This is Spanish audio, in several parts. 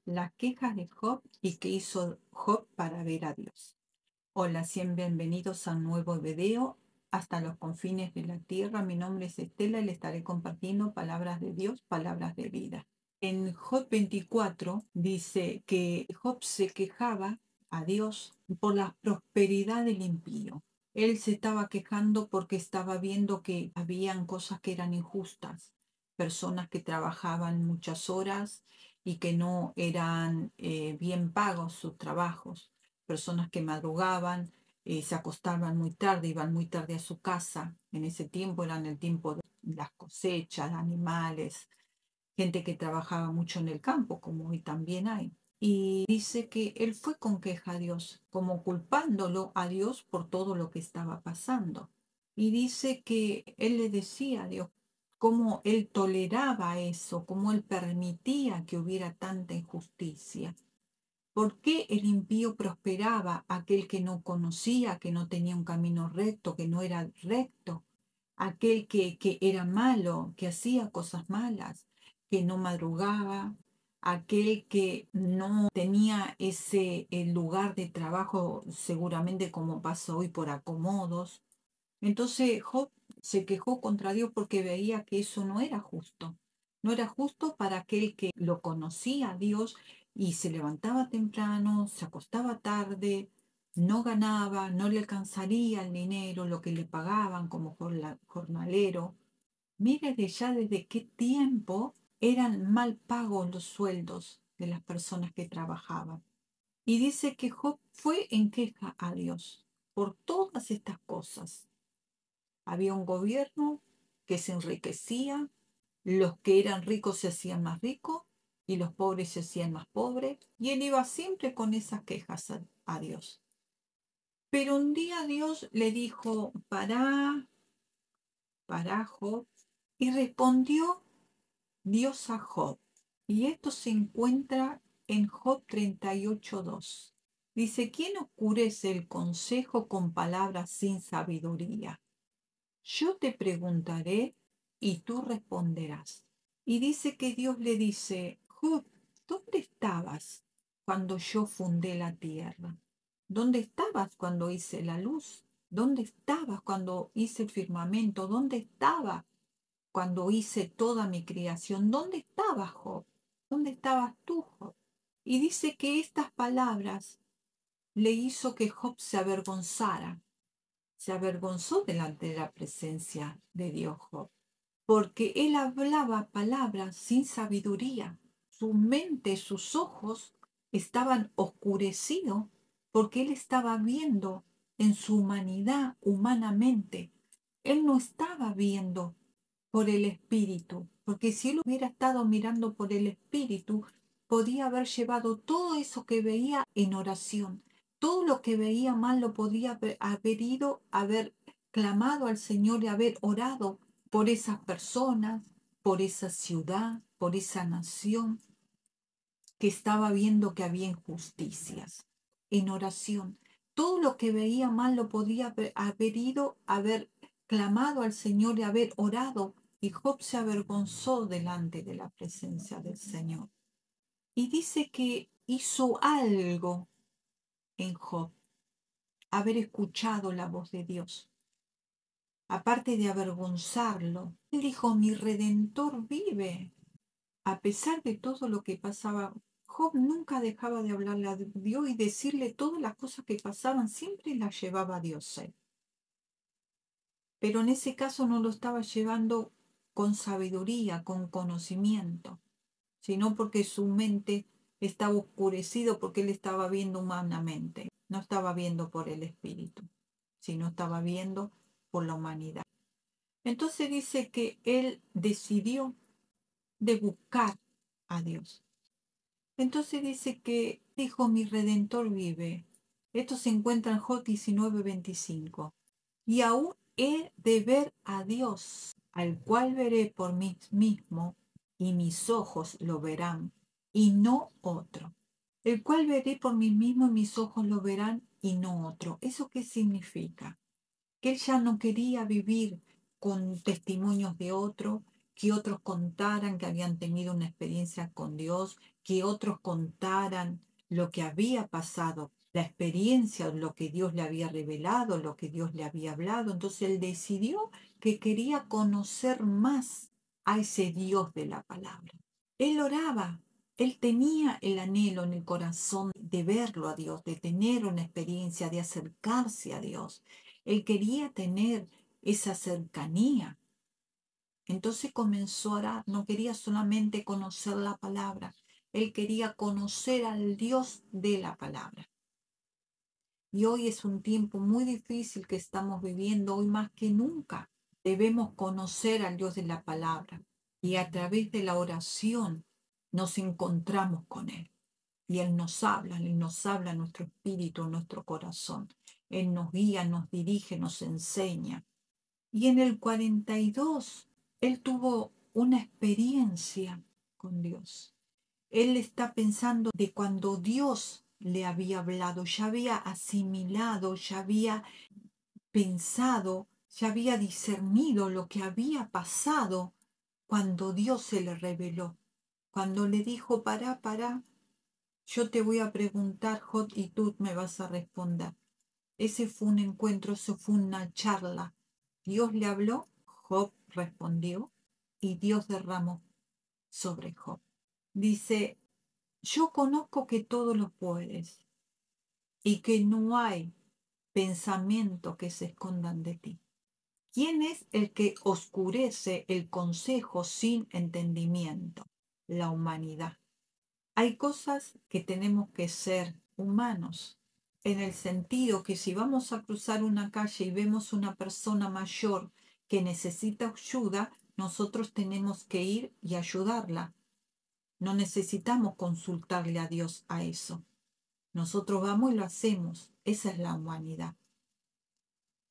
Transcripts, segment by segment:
Las quejas de Job y qué hizo Job para ver a Dios. Hola, bienvenidos a un nuevo video hasta los confines de la tierra. Mi nombre es Estela y le estaré compartiendo palabras de Dios, palabras de vida. En Job 24 dice que Job se quejaba a Dios por la prosperidad del impío. Él se estaba quejando porque estaba viendo que habían cosas que eran injustas, personas que trabajaban muchas horas y que no eran bien pagos sus trabajos, personas que madrugaban, se acostaban muy tarde, iban muy tarde a su casa. En ese tiempo eran el tiempo de las cosechas, animales, gente que trabajaba mucho en el campo, como hoy también hay. Y dice que él fue con queja a Dios, como culpándolo a Dios por todo lo que estaba pasando. Y dice que él le decía a Dios cómo él toleraba eso, cómo él permitía que hubiera tanta injusticia. ¿Por qué el impío prosperaba, aquel que no conocía, que no tenía un camino recto, que no era recto? Aquel que era malo, que hacía cosas malas, que no madrugaba, aquel que no tenía ese lugar de trabajo, seguramente como pasa hoy por acomodos. Entonces Job se quejó contra Dios porque veía que eso no era justo. No era justo para aquel que lo conocía a Dios y se levantaba temprano, se acostaba tarde, no ganaba, no le alcanzaría el dinero, lo que le pagaban como jornalero. Mire de ya desde qué tiempo eran mal pagos los sueldos de las personas que trabajaban. Y dice que Job fue en queja a Dios por todas estas cosas. Había un gobierno que se enriquecía, los que eran ricos se hacían más ricos y los pobres se hacían más pobres, y él iba siempre con esas quejas a Dios. Pero un día Dios le dijo, pará, Job, y respondió Dios a Job. Y esto se encuentra en Job 38:2. Dice, ¿quién oscurece el consejo con palabras sin sabiduría? Yo te preguntaré y tú responderás. Y dice que Dios le dice, Job, ¿dónde estabas cuando yo fundé la tierra? ¿Dónde estabas cuando hice la luz? ¿Dónde estabas cuando hice el firmamento? ¿Dónde estabas cuando hice toda mi creación? ¿Dónde estabas, Job? ¿Dónde estabas tú, Job? Y dice que estas palabras le hizo que Job se avergonzara. Se avergonzó delante de la presencia de Dios Job, porque él hablaba palabras sin sabiduría. Su mente, sus ojos estaban oscurecidos porque él estaba viendo en su humanidad, humanamente. Él no estaba viendo por el espíritu, porque si él hubiera estado mirando por el espíritu, podía haber llevado todo eso que veía en oración. Todo lo que veía mal lo podía haber ido, haber clamado al Señor y haber orado por esas personas, por esa ciudad, por esa nación que estaba viendo que había injusticias. En oración, todo lo que veía mal lo podía haber ido, haber clamado al Señor y haber orado. Y Job se avergonzó delante de la presencia del Señor. Y dice que hizo algo en Job, haber escuchado la voz de Dios. Aparte de avergonzarlo, él dijo, mi Redentor vive. A pesar de todo lo que pasaba, Job nunca dejaba de hablarle a Dios y decirle todas las cosas que pasaban, siempre las llevaba a Dios él. Pero en ese caso no lo estaba llevando con sabiduría, con conocimiento, sino porque su mente estaba oscurecido porque él estaba viendo humanamente, no estaba viendo por el espíritu, sino estaba viendo por la humanidad. Entonces dice que él decidió de buscar a Dios. Entonces dice que dijo, mi Redentor vive. Esto se encuentra en Job 19:25. Y aún he de ver a Dios, al cual veré por mí mismo, y mis ojos lo verán, y no otro. El cual veré por mí mismo, y mis ojos lo verán, y no otro. ¿Eso qué significa? Que él ya no quería vivir con testimonios de otro, que otros contaran que habían tenido una experiencia con Dios, que otros contaran lo que había pasado, la experiencia, lo que Dios le había revelado, lo que Dios le había hablado. Entonces él decidió que quería conocer más a ese Dios de la palabra. Él oraba, él tenía el anhelo en el corazón de verlo a Dios, de tener una experiencia, de acercarse a Dios. Él quería tener esa cercanía. Entonces comenzó a orar, no quería solamente conocer la palabra, él quería conocer al Dios de la palabra. Y hoy es un tiempo muy difícil que estamos viviendo, hoy más que nunca. Debemos conocer al Dios de la palabra y a través de la oración nos encontramos con Él. Y Él nos habla a nuestro espíritu, a nuestro corazón. Él nos guía, nos dirige, nos enseña. Y en el 42, Él tuvo una experiencia con Dios. Él está pensando de cuando Dios le había hablado, ya había asimilado, ya había pensado, ya había discernido lo que había pasado cuando Dios se le reveló. Cuando le dijo, pará, yo te voy a preguntar, Job, y tú me vas a responder. Ese fue un encuentro, eso fue una charla. Dios le habló, Job respondió y Dios derramó sobre Job. Dice, yo conozco que todo lo puedes y que no hay pensamientos que se escondan de ti. ¿Quién es el que oscurece el consejo sin entendimiento? La humanidad. Hay cosas que tenemos que ser humanos, en el sentido que si vamos a cruzar una calle y vemos una persona mayor que necesita ayuda, nosotros tenemos que ir y ayudarla. No necesitamos consultarle a Dios a eso. Nosotros vamos y lo hacemos. Esa es la humanidad.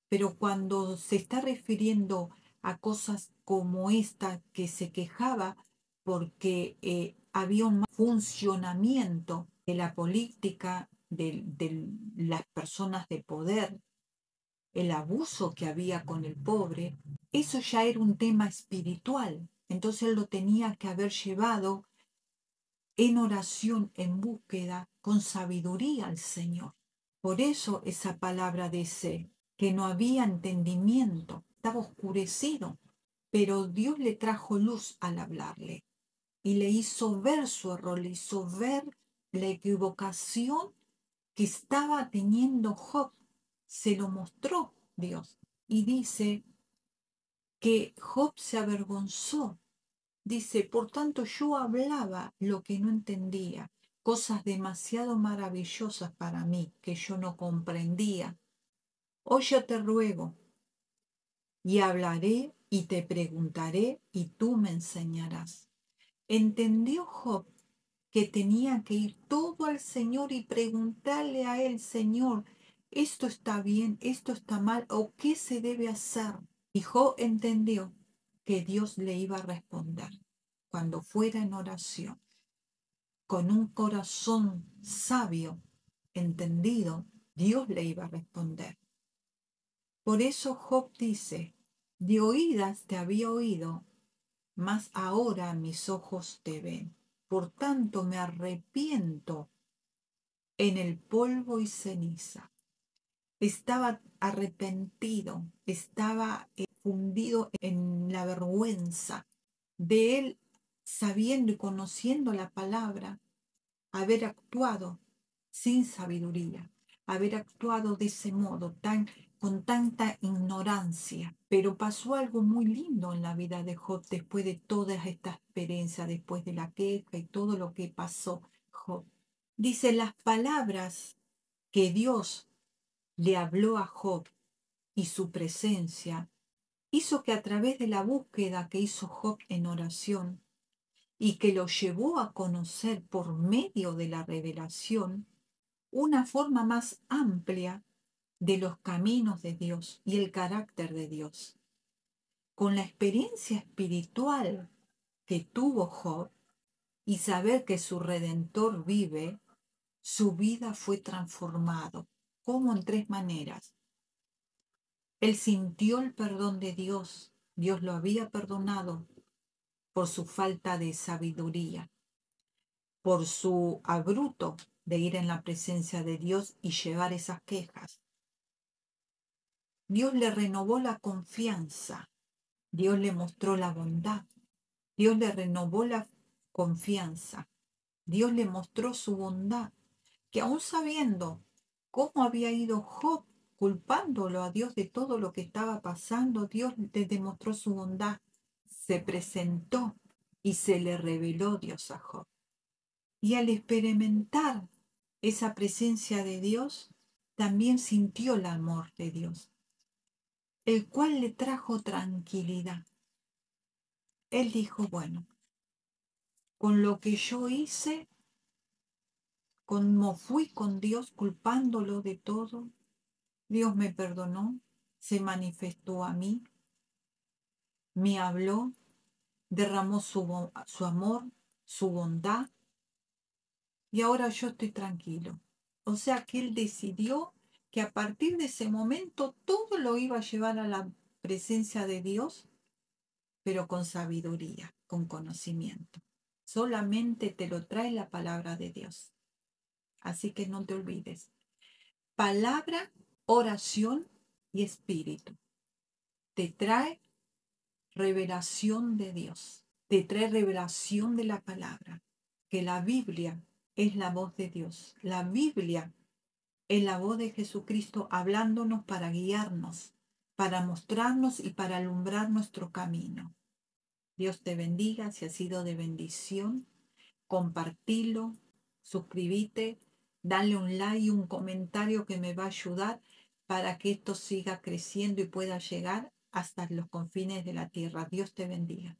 Pero cuando se está refiriendo a cosas como esta que se quejaba porque había un mal funcionamiento de la política, de las personas de poder, el abuso que había con el pobre, eso ya era un tema espiritual. Entonces él lo tenía que haber llevado en oración, en búsqueda, con sabiduría al Señor. Por eso esa palabra dice que no había entendimiento, estaba oscurecido, pero Dios le trajo luz al hablarle y le hizo ver su error, le hizo ver la equivocación que estaba teniendo Job. Se lo mostró Dios y dice que Job se avergonzó. Dice, por tanto yo hablaba lo que no entendía, cosas demasiado maravillosas para mí que yo no comprendía. Hoy yo te ruego, y hablaré y te preguntaré y tú me enseñarás. Entendió Job que tenía que ir todo al Señor y preguntarle a él, Señor, ¿esto está bien, esto está mal o qué se debe hacer? Y Job entendió que Dios le iba a responder cuando fuera en oración, con un corazón sabio, entendido, Dios le iba a responder. Por eso Job dice, de oídas te había oído, mas ahora mis ojos te ven. Por tanto me arrepiento en el polvo y ceniza. Estaba arrepentido, estaba fundido en la vergüenza de él sabiendo y conociendo la palabra, haber actuado sin sabiduría, haber actuado de ese modo, con tanta ignorancia. Pero pasó algo muy lindo en la vida de Job después de toda esta experiencia, después de la queja y todo lo que pasó Job. Dice, las palabras que Dios le habló a Job y su presencia hizo que a través de la búsqueda que hizo Job en oración y que lo llevó a conocer por medio de la revelación una forma más amplia de los caminos de Dios y el carácter de Dios. Con la experiencia espiritual que tuvo Job y saber que su Redentor vive, su vida fue transformado, como en tres maneras. Él sintió el perdón de Dios. Dios lo había perdonado por su falta de sabiduría. por su abruto de ir en la presencia de Dios y llevar esas quejas. Dios le renovó la confianza, Dios le mostró la bondad, Dios le renovó la confianza, Dios le mostró su bondad, que aún sabiendo cómo había ido Job, culpándolo a Dios de todo lo que estaba pasando, Dios le demostró su bondad, se presentó y se le reveló Dios a Job. Y al experimentar esa presencia de Dios, también sintió el amor de Dios, el cual le trajo tranquilidad. Él dijo, bueno, con lo que yo hice, como fui con Dios culpándolo de todo, Dios me perdonó, se manifestó a mí, me habló, derramó su amor, su bondad, y ahora yo estoy tranquilo. O sea que él decidió que a partir de ese momento todo lo iba a llevar a la presencia de Dios, pero con sabiduría, con conocimiento. Solamente te lo trae la palabra de Dios. Así que no te olvides. Palabra, oración y espíritu. Te trae revelación de Dios. Te trae revelación de la palabra. Que la Biblia es la voz de Dios. La Biblia es la voz de Jesucristo hablándonos para guiarnos, para mostrarnos y para alumbrar nuestro camino. Dios te bendiga, si ha sido de bendición, compartilo, suscríbete, dale un like y un comentario que me va a ayudar para que esto siga creciendo y pueda llegar hasta los confines de la tierra. Dios te bendiga.